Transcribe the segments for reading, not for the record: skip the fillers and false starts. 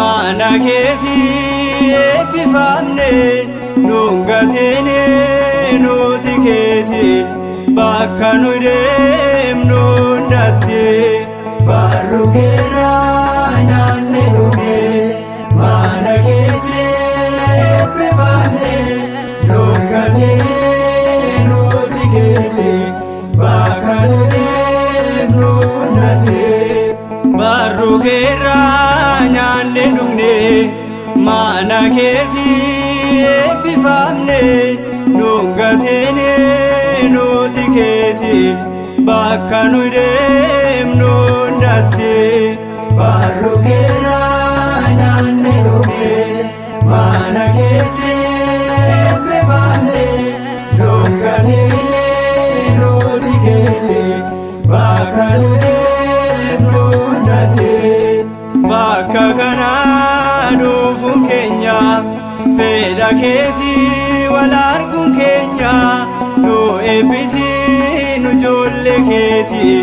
mana keetii eebbifamne nuun gateene nuti keetii bakka nu deemnu hundatti barru keerraa nyaanne dhugne mana keetii eebbifamne nuun gateene nuti keetii bakka nu deemnu hundatti barru keerraa nyaanne dhugne mana keetii eebbifamne nuun gateene nuti keetii bakka nu deemnu hundatti barru keerraa nyaanne dhugne mana keetii eebbifamne nuun gateene nuti keetii bakka nu deemnu hundatti bakka kana dhufuun keenya fedha keetii wal arguun keenya nu eebbisii nu ijoollee keetii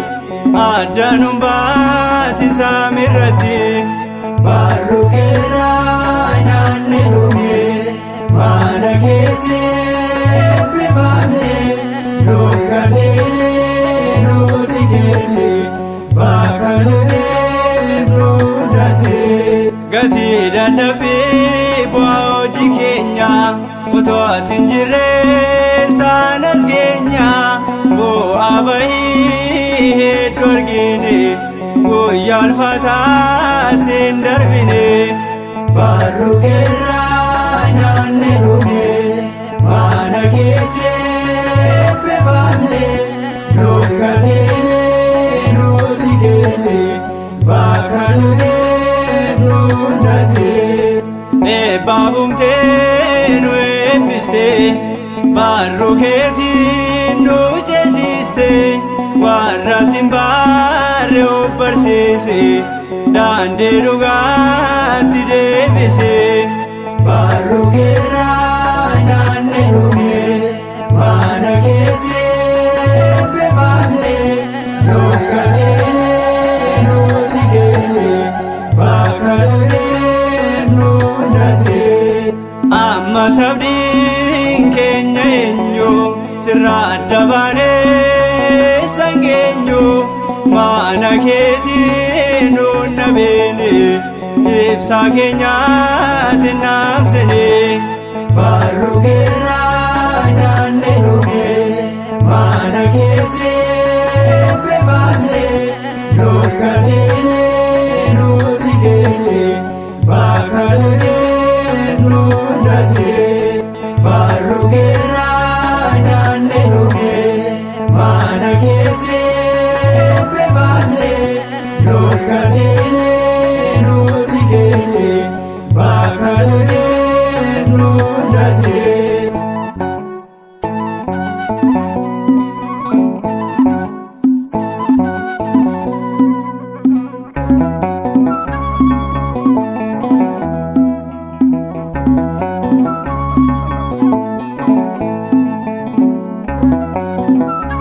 addaan nu baasin saamirratti barru keerraa nyaanne dhugne mana keetii eebbifamne nuun gateene nuti keetii bakka nu deemnu hundatti gatii dadhabbii bu'aa hojii keenya otoo ati hin jirre saanas keenya bu'aa bahii hedduu argine guyyaa ulfaataa siin darbine barru keerraa nyaanne dhugne mana keetii eebbifamne nuun gateene nuti keetii bakka nu deemnu hundatti eebbaafumtee nu eebbistee barru keetii nu ceesistee warra sin baarre of barsiise daandii dhugaatti deebise barru keerraa nyaanne dhugne mana keetii eebbifamne nuun gateene nuti keetii bakka nu deemnu hundatti amma sabdiin keenya eenyu sirraa adda baanee sangeenyu mana keetii nuun dhabeene ibsaa keenya sinnaamsine barru keerraa nyaanne dhugne mana keetii eebbifamne nuun gateene nuti keetii bakka nu deemnu hundatti barru keerraa nyaanne dhugne mana keetii eebbifamne nuun gateene nuti keetii bakka nu deemnu hundatti Thank you.